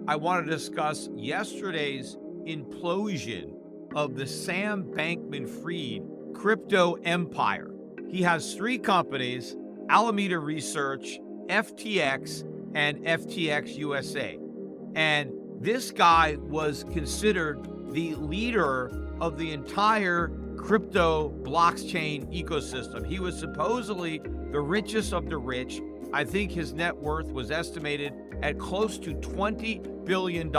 I want to discuss yesterday's implosion of the Sam Bankman-Fried crypto empire. He has three companies: Alameda Research, FTX, and FTX USA. And this guy was considered the leader of the entire crypto blockchain ecosystem. He was supposedly the richest of the rich. I think his net worth was estimated at close to $20 billion.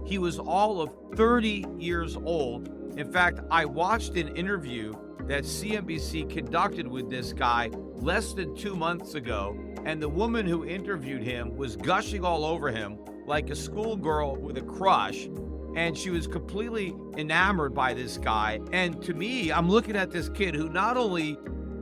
He was all of 30 years old. In fact, I watched an interview that CNBC conducted with this guy less than 2 months ago, and the woman who interviewed him was gushing all over him like a schoolgirl with a crush, and she was completely enamored by this guy. And to me, I'm looking at this kid who not only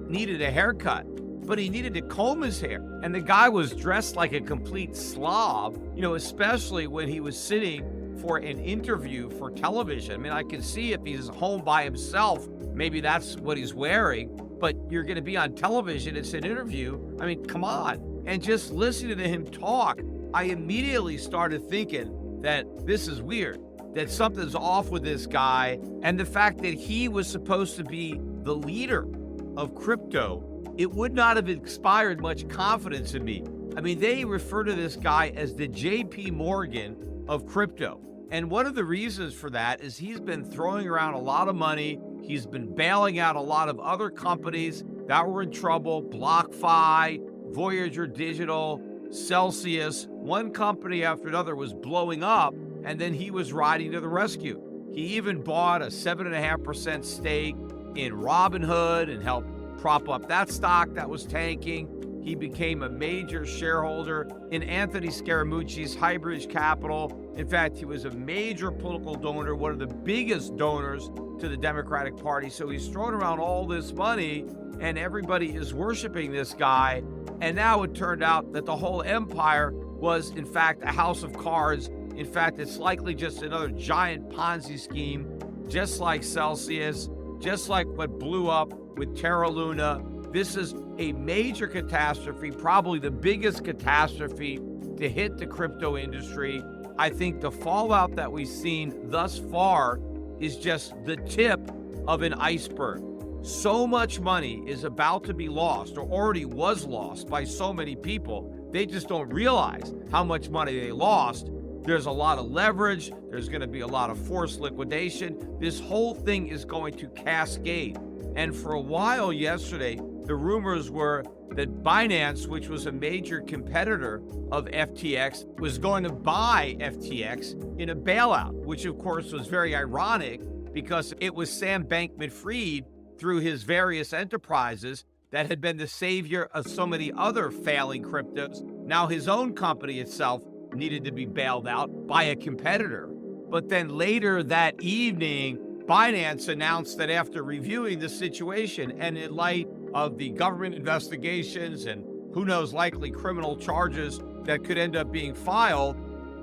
needed a haircut, but he needed to comb his hair. And the guy was dressed like a complete slob, especially when he was sitting for an interview for television. I mean, I can see if he's home by himself, maybe that's what he's wearing, but you're going to be on television. It's an interview. I mean, come on. And just listening to him talk, I immediately started thinking that this is weird, that something's off with this guy. And the fact that he was supposed to be the leader of crypto, it would not have inspired much confidence in me. I mean, they refer to this guy as the JP Morgan of crypto. And one of the reasons for that is he's been throwing around a lot of money. He's been bailing out a lot of other companies that were in trouble: BlockFi, Voyager Digital, Celsius. One company after another was blowing up, and then he was riding to the rescue. He even bought a 7.5% stake in Robinhood and helped prop up that stock that was tanking. He became a major shareholder in Anthony Scaramucci's Highbridge Capital. In fact, he was a major political donor, one of the biggest donors to the Democratic Party. So he's thrown around all this money, and everybody is worshiping this guy. And now it turned out that the whole empire was, in fact, a house of cards. In fact, it's likely just another giant Ponzi scheme, just like Celsius, just like what blew up with Terra Luna. This is a major catastrophe, probably the biggest catastrophe to hit the crypto industry. I think the fallout that we've seen thus far is just the tip of an iceberg. So much money is about to be lost, or already was lost, by so many people. They just don't realize how much money they lost. There's a lot of leverage. There's going to be a lot of forced liquidation. This whole thing is going to cascade. And for a while yesterday, the rumors were that Binance, which was a major competitor of FTX, was going to buy FTX in a bailout, which of course was very ironic because it was Sam Bankman-Fried, through his various enterprises, that had been the savior of so many other failing cryptos. Now his own company itself needed to be bailed out by a competitor. But then later that evening, Binance announced that after reviewing the situation and in light of the government investigations and who knows, likely criminal charges that could end up being filed,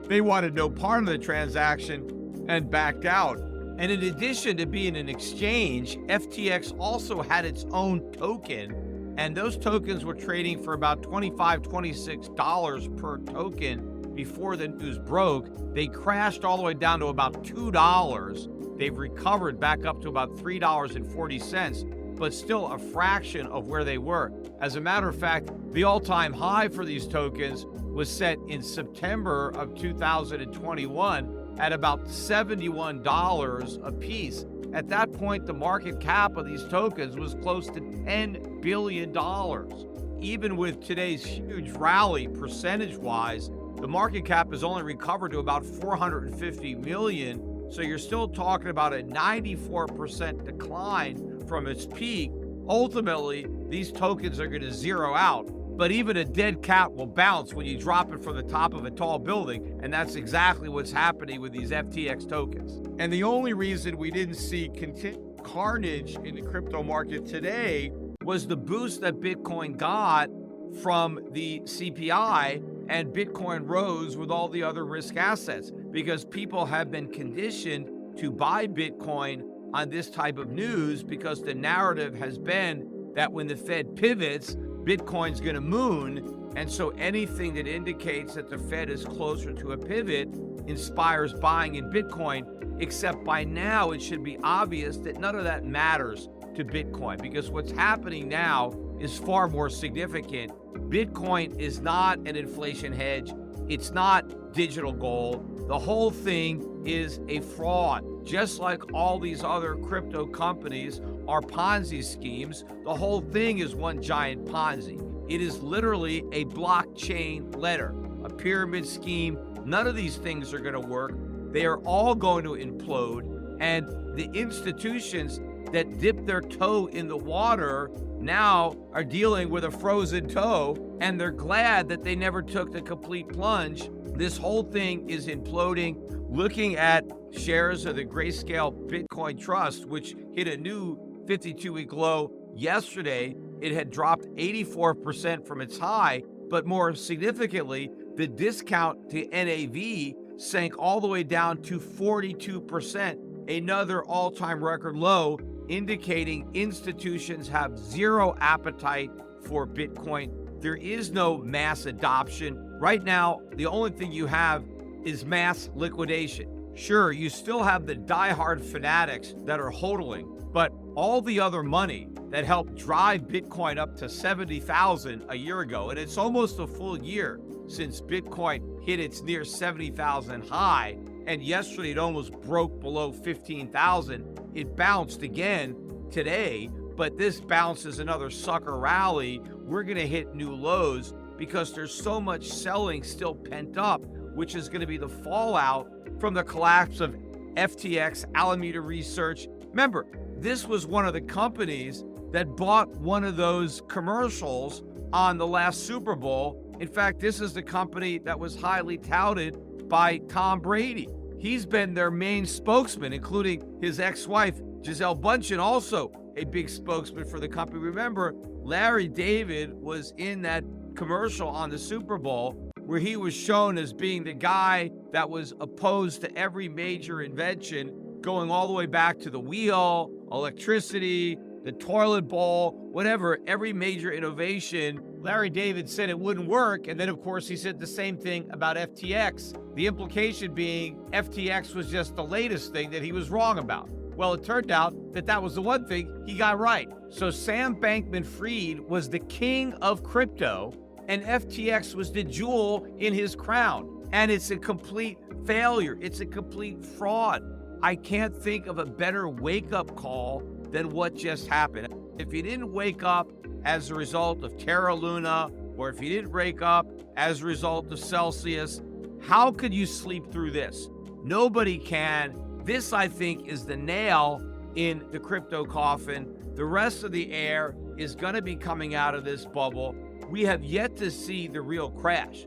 they wanted no part of the transaction and backed out. And in addition to being an exchange, FTX also had its own token, and those tokens were trading for about $25, $26 per token before the news broke. They crashed all the way down to about $2. They've recovered back up to about $3.40, but still a fraction of where they were. As a matter of fact, the all-time high for these tokens was set in September of 2021 at about $71 a piece. At that point, the market cap of these tokens was close to $10 billion. Even with today's huge rally, percentage-wise, the market cap has only recovered to about 450 million. So you're still talking about a 94% decline from its peak. Ultimately, these tokens are going to zero out. But even a dead cat will bounce when you drop it from the top of a tall building, and that's exactly what's happening with these FTX tokens. And the only reason we didn't see continued carnage in the crypto market today was the boost that Bitcoin got from the CPI, and Bitcoin rose with all the other risk assets because people have been conditioned to buy Bitcoin on this type of news, because the narrative has been that when the Fed pivots, Bitcoin's going to moon, And so anything that indicates that the Fed is closer to a pivot inspires buying in Bitcoin, except by now it should be obvious that none of that matters to Bitcoin, because what's happening now is far more significant. Bitcoin is not an inflation hedge. It's not digital gold. The whole thing is a fraud. Just like all these other crypto companies are Ponzi schemes, the whole thing is one giant Ponzi. It is literally a blockchain letter, a pyramid scheme. None of these things are going to work. They are all going to implode. And the institutions that dip their toe in the water now are dealing with a frozen toe, and they're glad that they never took the complete plunge. This whole thing is imploding. Looking at shares of the Grayscale Bitcoin Trust, which hit a new 52-week low yesterday, it had dropped 84% from its high, but more significantly, the discount to NAV sank all the way down to 42%, another all-time record low, indicating institutions have zero appetite for Bitcoin. There is no mass adoption. Right now, the only thing you have is mass liquidation. Sure, you still have the diehard fanatics that are hodling, but all the other money that helped drive Bitcoin up to 70,000 a year ago, and it's almost a full year since Bitcoin hit its near 70,000 high, and yesterday it almost broke below 15,000. It bounced again today, but this bounce is another sucker rally. We're going to hit new lows because there's so much selling still pent up, which is going to be the fallout from the collapse of FTX, Alameda Research. Remember, this was one of the companies that bought one of those commercials on the last Super Bowl. In fact, this is the company that was highly touted by Tom Brady. He's been their main spokesman, including his ex-wife, Gisele Bundchen, also a big spokesman for the company. Remember, Larry David was in that commercial on the Super Bowl where he was shown as being the guy that was opposed to every major invention, going all the way back to the wheel, electricity, the toilet bowl, whatever, every major innovation. Larry David said it wouldn't work. And then, of course, he said the same thing about FTX. The implication being FTX was just the latest thing that he was wrong about. Well, it turned out that that was the one thing he got right. So Sam Bankman-Fried was the king of crypto, and FTX was the jewel in his crown. And it's a complete failure. It's a complete fraud. I can't think of a better wake-up call than what just happened. If you didn't wake up as a result of Terra Luna, or if you didn't wake up as a result of Celsius, how could you sleep through this? Nobody can. This, I think, is the nail in the crypto coffin. The rest of the air is going to be coming out of this bubble. We have yet to see the real crash.